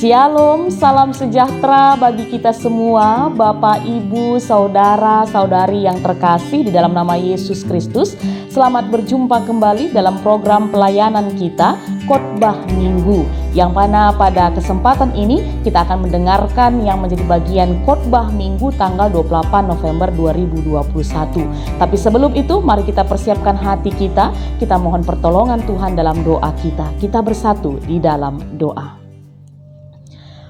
Shalom, salam sejahtera bagi kita semua, Bapak, Ibu, Saudara, Saudari yang terkasih di dalam nama Yesus Kristus. Selamat berjumpa kembali dalam program pelayanan kita, Khotbah Minggu, yang mana pada kesempatan ini kita akan mendengarkan yang menjadi bagian Khotbah Minggu tanggal 28 November 2021. Tapi sebelum itu, mari kita persiapkan hati kita mohon pertolongan Tuhan dalam doa kita. Kita bersatu di dalam doa.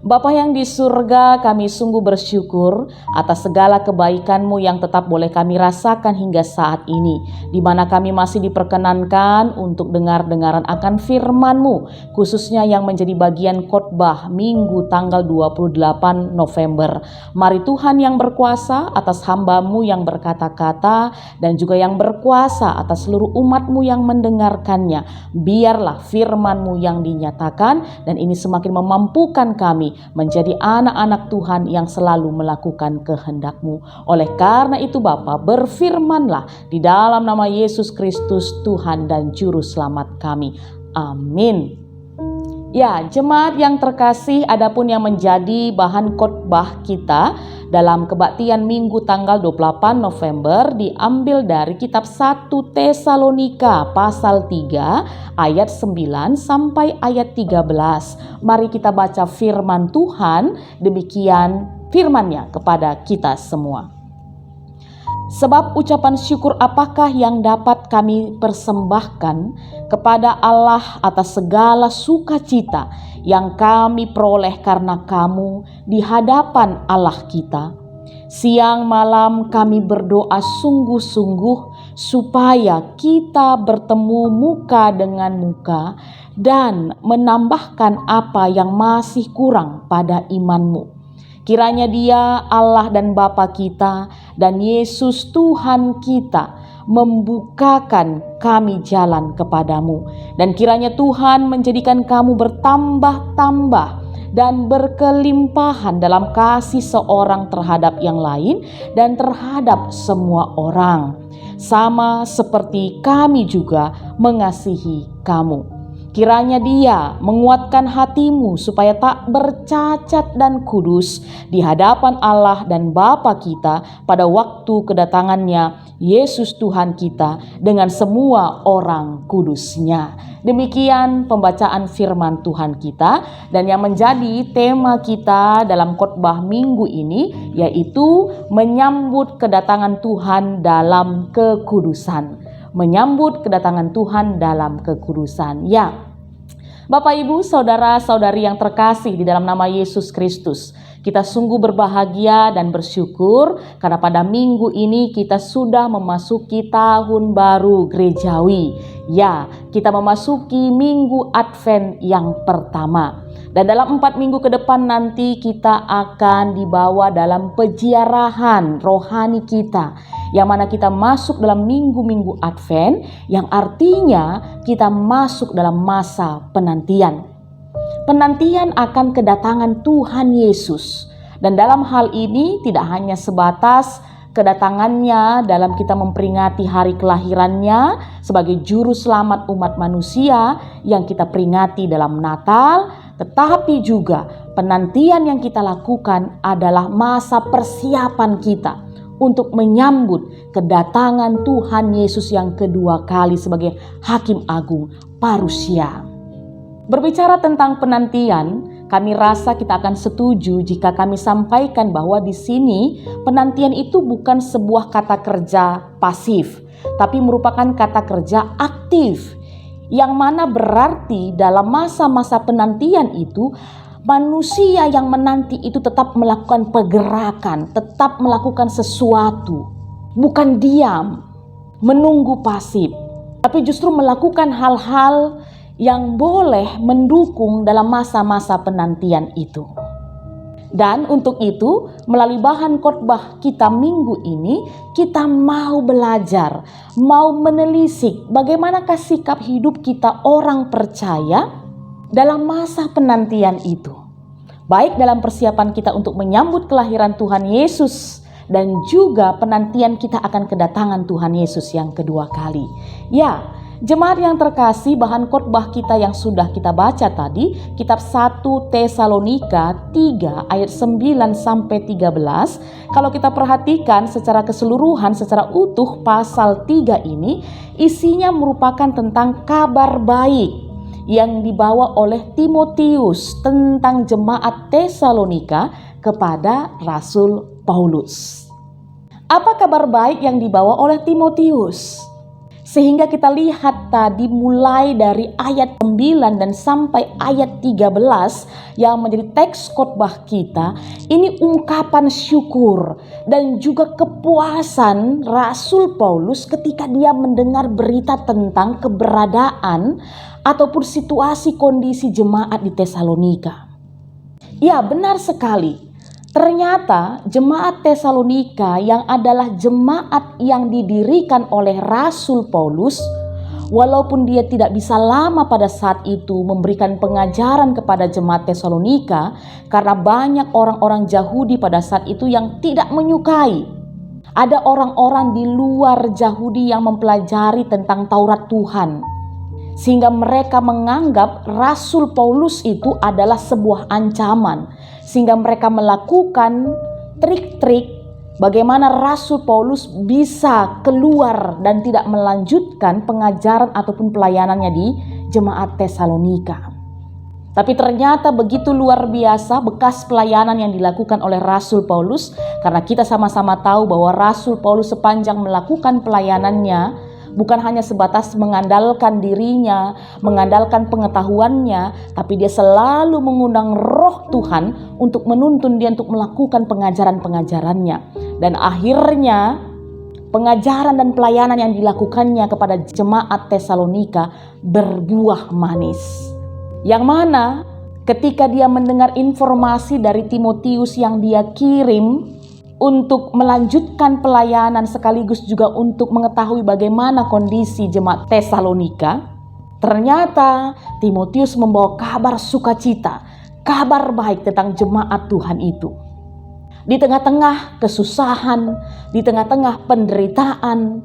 Bapa yang di surga, kami sungguh bersyukur atas segala kebaikan-Mu yang tetap boleh kami rasakan hingga saat ini, di mana kami masih diperkenankan untuk dengar-dengaran akan firman-Mu, khususnya yang menjadi bagian khotbah Minggu tanggal 28 November. Mari Tuhan yang berkuasa atas hamba-Mu yang berkata-kata dan juga yang berkuasa atas seluruh umat-Mu yang mendengarkannya. Biarlah firman-Mu yang dinyatakan dan ini semakin memampukan kami menjadi anak-anak Tuhan yang selalu melakukan kehendak-Mu. Oleh karena itu Bapa, berfirmanlah di dalam nama Yesus Kristus Tuhan dan Juru Selamat kami. Amin. Ya, jemaat yang terkasih, adapun yang menjadi bahan khotbah kita dalam kebaktian Minggu tanggal 28 November diambil dari kitab 1 Tesalonika pasal 3 ayat 9 sampai ayat 13. Mari kita baca firman Tuhan, demikian firman-Nya kepada kita semua. Sebab ucapan syukur apakah yang dapat kami persembahkan kepada Allah atas segala sukacita yang kami peroleh karena kamu di hadapan Allah kita. Siang malam kami berdoa sungguh-sungguh supaya kita bertemu muka dengan muka dan menambahkan apa yang masih kurang pada iman-Mu. Kiranya Dia, Allah dan Bapa kita, dan Yesus Tuhan kita membukakan kami jalan kepadamu. Dan kiranya Tuhan menjadikan kamu bertambah-tambah dan berkelimpahan dalam kasih seorang terhadap yang lain dan terhadap semua orang. Sama seperti kami juga mengasihi kamu. Kiranya Dia menguatkan hatimu supaya tak bercacat dan kudus di hadapan Allah dan Bapa kita pada waktu kedatangannya Yesus Tuhan kita dengan semua orang kudus-Nya. Demikian pembacaan firman Tuhan kita, dan yang menjadi tema kita dalam khotbah minggu ini yaitu menyambut kedatangan Tuhan dalam kekudusan. Menyambut kedatangan Tuhan dalam kekudusan. Ya, Bapak, Ibu, Saudara-saudari yang terkasih di dalam nama Yesus Kristus, kita sungguh berbahagia dan bersyukur karena pada minggu ini kita sudah memasuki tahun baru gerejawi. Ya, kita memasuki minggu Advent yang pertama. Dan dalam 4 minggu ke depan nanti kita akan dibawa dalam peziarahan rohani kita, yang mana kita masuk dalam minggu-minggu Advent, yang artinya kita masuk dalam masa penantian. Penantian akan kedatangan Tuhan Yesus. Dan dalam hal ini tidak hanya sebatas kedatangannya dalam kita memperingati hari kelahirannya sebagai juru selamat umat manusia yang kita peringati dalam Natal, tetapi juga penantian yang kita lakukan adalah masa persiapan kita untuk menyambut kedatangan Tuhan Yesus yang kedua kali sebagai Hakim Agung parusia. Berbicara tentang penantian, kami rasa kita akan setuju jika kami sampaikan bahwa di sini penantian itu bukan sebuah kata kerja pasif, tapi merupakan kata kerja aktif, yang mana berarti dalam masa-masa penantian itu manusia yang menanti itu tetap melakukan pergerakan, tetap melakukan sesuatu, bukan diam, menunggu pasif, tapi justru melakukan hal-hal yang boleh mendukung dalam masa-masa penantian itu. Dan untuk itu, melalui bahan khotbah kita minggu ini, kita mau belajar, mau menelisik bagaimanakah sikap hidup kita orang percaya dalam masa penantian itu. Baik dalam persiapan kita untuk menyambut kelahiran Tuhan Yesus dan juga penantian kita akan kedatangan Tuhan Yesus yang kedua kali. Ya, Jemaat yang terkasih, bahan khotbah kita yang sudah kita baca tadi, kitab 1 Tesalonika 3 ayat 9 sampai 13. Kalau kita perhatikan secara keseluruhan, secara utuh pasal 3 ini isinya merupakan tentang kabar baik yang dibawa oleh Timotius tentang jemaat Tesalonika kepada Rasul Paulus. Apa kabar baik yang dibawa oleh Timotius? Sehingga kita lihat tadi mulai dari ayat 9 dan sampai ayat 13 yang menjadi teks khotbah kita, ini ungkapan syukur dan juga kepuasan Rasul Paulus ketika dia mendengar berita tentang keberadaan ataupun situasi kondisi jemaat di Tesalonika. Ya, benar sekali. Ternyata jemaat Tesalonika yang adalah jemaat yang didirikan oleh Rasul Paulus, walaupun dia tidak bisa lama pada saat itu memberikan pengajaran kepada jemaat Tesalonika karena banyak orang-orang Yahudi pada saat itu yang tidak menyukai. Ada orang-orang di luar Yahudi yang mempelajari tentang Taurat Tuhan, sehingga mereka menganggap Rasul Paulus itu adalah sebuah ancaman, sehingga mereka melakukan trik-trik bagaimana Rasul Paulus bisa keluar dan tidak melanjutkan pengajaran ataupun pelayanannya di jemaat Tesalonika. Tapi ternyata begitu luar biasa bekas pelayanan yang dilakukan oleh Rasul Paulus, karena kita sama-sama tahu bahwa Rasul Paulus sepanjang melakukan pelayanannya bukan hanya sebatas mengandalkan dirinya, mengandalkan pengetahuannya, tapi dia selalu mengundang Roh Tuhan untuk menuntun dia untuk melakukan pengajaran-pengajarannya. Dan akhirnya pengajaran dan pelayanan yang dilakukannya kepada jemaat Tesalonika berbuah manis. Yang mana ketika dia mendengar informasi dari Timotius yang dia kirim untuk melanjutkan pelayanan sekaligus juga untuk mengetahui bagaimana kondisi jemaat Tesalonika, ternyata Timotius membawa kabar sukacita, kabar baik tentang jemaat Tuhan itu. Di tengah-tengah kesusahan, di tengah-tengah penderitaan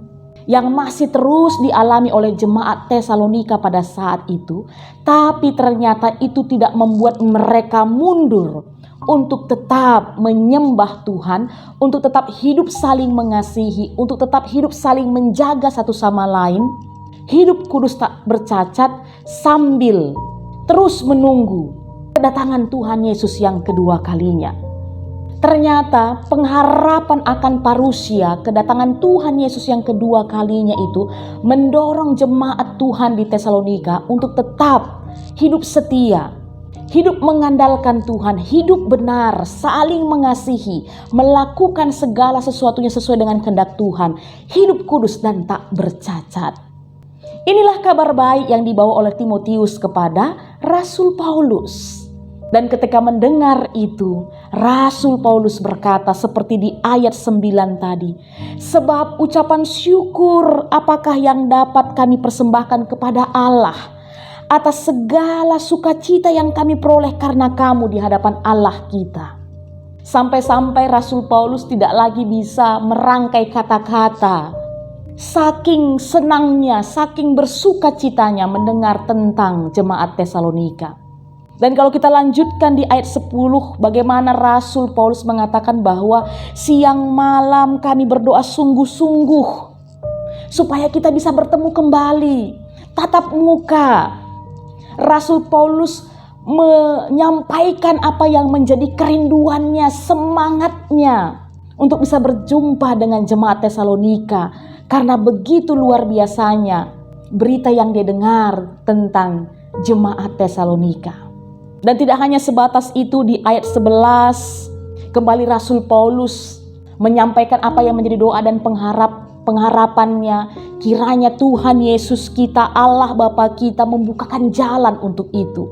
yang masih terus dialami oleh jemaat Tesalonika pada saat itu, tapi ternyata itu tidak membuat mereka mundur untuk tetap menyembah Tuhan, untuk tetap hidup saling mengasihi, untuk tetap hidup saling menjaga satu sama lain, hidup kudus tak bercacat sambil terus menunggu kedatangan Tuhan Yesus yang kedua kalinya. Ternyata pengharapan akan parusia, kedatangan Tuhan Yesus yang kedua kalinya itu mendorong jemaat Tuhan di Tesalonika untuk tetap hidup setia, hidup mengandalkan Tuhan, hidup benar, saling mengasihi, melakukan segala sesuatunya sesuai dengan kehendak Tuhan, hidup kudus dan tak bercacat. Inilah kabar baik yang dibawa oleh Timotius kepada Rasul Paulus. Dan ketika mendengar itu, Rasul Paulus berkata seperti di ayat 9 tadi, sebab ucapan syukur apakah yang dapat kami persembahkan kepada Allah atas segala sukacita yang kami peroleh karena kamu di hadapan Allah kita. Sampai-sampai Rasul Paulus tidak lagi bisa merangkai kata-kata. Saking senangnya, saking bersukacitanya mendengar tentang jemaat Tesalonika. Dan kalau kita lanjutkan di ayat 10, bagaimana Rasul Paulus mengatakan bahwa siang malam kami berdoa sungguh-sungguh supaya kita bisa bertemu kembali, tatap muka. Rasul Paulus menyampaikan apa yang menjadi kerinduannya, semangatnya untuk bisa berjumpa dengan jemaat Tesalonika, karena begitu luar biasanya berita yang dia dengar tentang jemaat Tesalonika. Dan tidak hanya sebatas itu, di ayat 11 kembali Rasul Paulus menyampaikan apa yang menjadi doa dan pengharapannya. Kiranya Tuhan Yesus kita, Allah Bapa kita membukakan jalan untuk itu.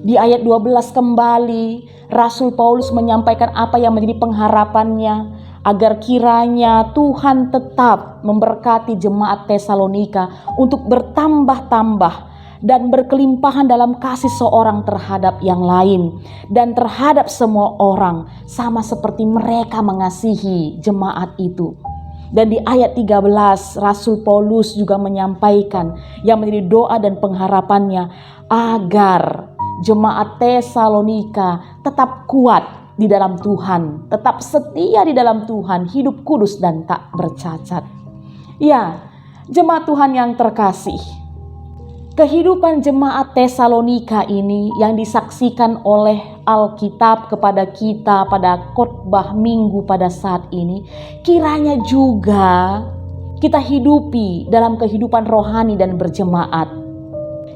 Di ayat 12 kembali Rasul Paulus menyampaikan apa yang menjadi pengharapannya, agar kiranya Tuhan tetap memberkati jemaat Tesalonika untuk bertambah-tambah dan berkelimpahan dalam kasih seorang terhadap yang lain dan terhadap semua orang, sama seperti mereka mengasihi jemaat itu. Dan di ayat 13 Rasul Paulus juga menyampaikan yang menjadi doa dan pengharapannya agar jemaat Tesalonika tetap kuat di dalam Tuhan, tetap setia di dalam Tuhan, hidup kudus dan tak bercacat. Ya, jemaat Tuhan yang terkasih, kehidupan jemaat Tesalonika ini yang disaksikan oleh Alkitab kepada kita pada khotbah minggu pada saat ini, kiranya juga kita hidupi dalam kehidupan rohani dan berjemaat.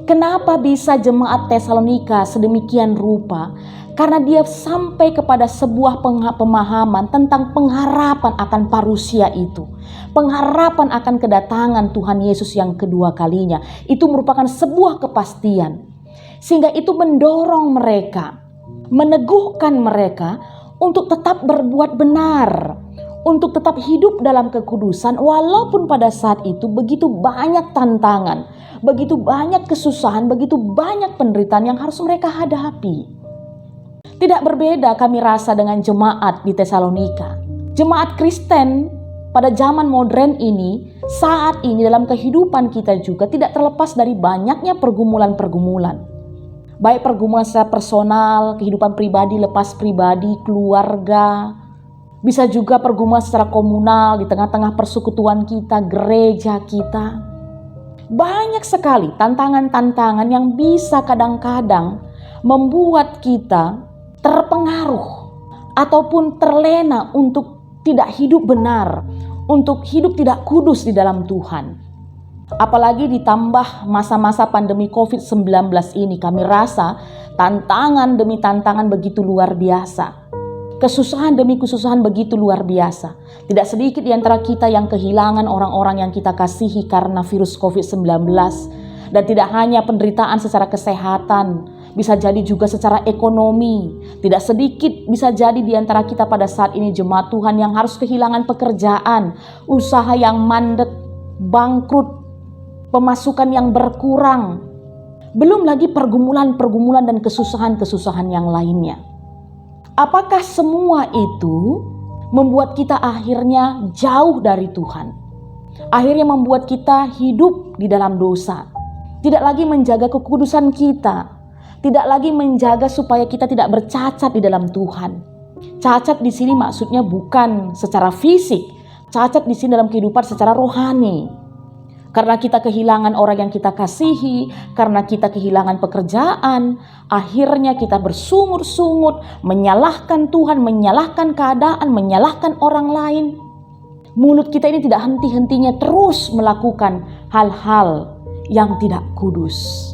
Kenapa bisa jemaat Tesalonika sedemikian rupa? Karena dia sampai kepada sebuah pemahaman tentang pengharapan akan parusia itu. Pengharapan akan kedatangan Tuhan Yesus yang kedua kalinya. Itu merupakan sebuah kepastian. Sehingga itu mendorong mereka, meneguhkan mereka untuk tetap berbuat benar, untuk tetap hidup dalam kekudusan walaupun pada saat itu begitu banyak tantangan, begitu banyak kesusahan, begitu banyak penderitaan yang harus mereka hadapi. Tidak berbeda kami rasa dengan jemaat di Tesalonika. Jemaat Kristen pada zaman modern ini, saat ini dalam kehidupan kita juga tidak terlepas dari banyaknya pergumulan-pergumulan. Baik pergumulan secara personal, kehidupan pribadi, lepas pribadi, keluarga. Bisa juga pergumulan secara komunal di tengah-tengah persekutuan kita, gereja kita. Banyak sekali tantangan-tantangan yang bisa kadang-kadang membuat kita terpengaruh ataupun terlena untuk tidak hidup benar, untuk hidup tidak kudus di dalam Tuhan. Apalagi ditambah masa-masa pandemi COVID-19 ini, kami rasa tantangan demi tantangan begitu luar biasa. Kesusahan demi kesusahan begitu luar biasa. Tidak sedikit di antara kita yang kehilangan orang-orang yang kita kasihi karena virus COVID-19. Dan tidak hanya penderitaan secara kesehatan, bisa jadi juga secara ekonomi. Tidak sedikit bisa jadi di antara kita pada saat ini jemaat Tuhan yang harus kehilangan pekerjaan, usaha yang mandek, bangkrut, pemasukan yang berkurang. Belum lagi pergumulan-pergumulan dan kesusahan-kesusahan yang lainnya. Apakah semua itu membuat kita akhirnya jauh dari Tuhan? Akhirnya membuat kita hidup di dalam dosa. Tidak lagi menjaga kekudusan kita. Tidak lagi menjaga supaya kita tidak bercacat di dalam Tuhan. Cacat di sini maksudnya bukan secara fisik. Cacat di sini dalam kehidupan secara rohani. Karena kita kehilangan orang yang kita kasihi, karena kita kehilangan pekerjaan, akhirnya kita bersungut-sungut, menyalahkan Tuhan, menyalahkan keadaan, menyalahkan orang lain. Mulut kita ini tidak henti-hentinya terus melakukan hal-hal yang tidak kudus.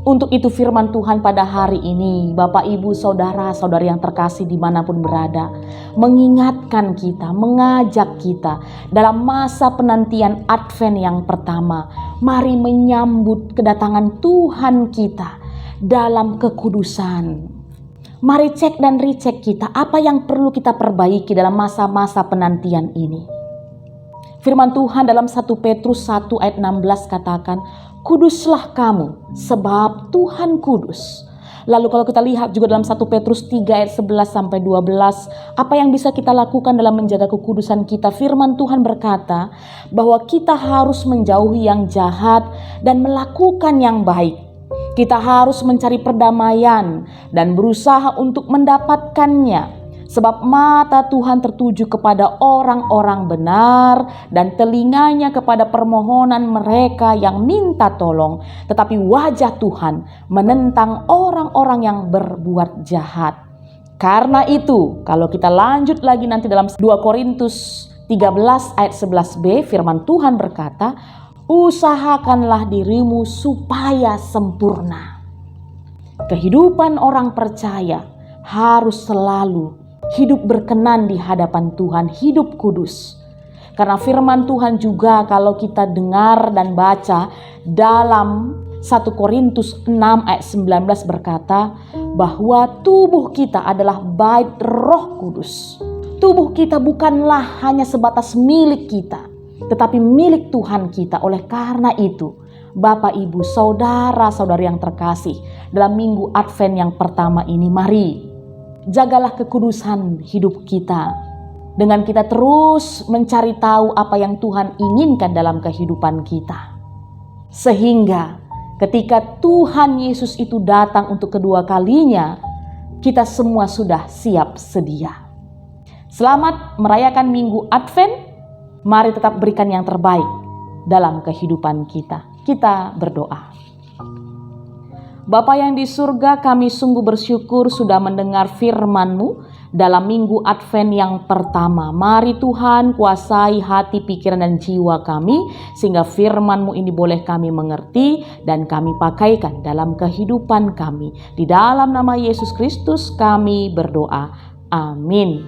Untuk itu firman Tuhan pada hari ini, Bapak, Ibu, Saudara, Saudari yang terkasih dimanapun berada, mengingatkan kita, mengajak kita dalam masa penantian Advent yang pertama. Mari menyambut kedatangan Tuhan kita dalam kekudusan. Mari cek dan recheck kita apa yang perlu kita perbaiki dalam masa-masa penantian ini. Firman Tuhan dalam 1 Petrus 1 ayat 16 katakan, kuduslah kamu sebab Tuhan kudus. Lalu kalau kita lihat juga dalam 1 Petrus 3 ayat 11 sampai 12, apa yang bisa kita lakukan dalam menjaga kekudusan kita? Firman Tuhan berkata bahwa kita harus menjauhi yang jahat dan melakukan yang baik. Kita harus mencari perdamaian dan berusaha untuk mendapatkannya. Sebab mata Tuhan tertuju kepada orang-orang benar dan telinganya kepada permohonan mereka yang minta tolong. Tetapi wajah Tuhan menentang orang-orang yang berbuat jahat. Karena itu, kalau kita lanjut lagi nanti dalam 2 Korintus 13 ayat 11b, firman Tuhan berkata, usahakanlah dirimu supaya sempurna. Kehidupan orang percaya harus selalu hidup berkenan di hadapan Tuhan, hidup kudus. Karena firman Tuhan juga kalau kita dengar dan baca dalam 1 Korintus 6 ayat 19 berkata bahwa tubuh kita adalah bait Roh Kudus. Tubuh kita bukanlah hanya sebatas milik kita, tetapi milik Tuhan kita. Oleh karena itu, Bapak, Ibu, Saudara, Saudari yang terkasih, dalam minggu Advent yang pertama ini, mari jagalah kekudusan hidup kita dengan kita terus mencari tahu apa yang Tuhan inginkan dalam kehidupan kita. Sehingga ketika Tuhan Yesus itu datang untuk kedua kalinya, kita semua sudah siap sedia. Selamat merayakan Minggu Advent. Mari tetap berikan yang terbaik dalam kehidupan kita. Kita berdoa. Bapa yang di surga, kami sungguh bersyukur sudah mendengar firman-Mu dalam Minggu Advent yang pertama. Mari Tuhan kuasai hati, pikiran, dan jiwa kami, sehingga firman-Mu ini boleh kami mengerti dan kami pakaikan dalam kehidupan kami. Di dalam nama Yesus Kristus kami berdoa. Amin.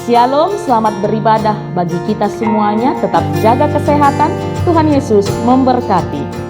Shalom, selamat beribadah bagi kita semuanya. Tetap jaga kesehatan. Tuhan Yesus memberkati.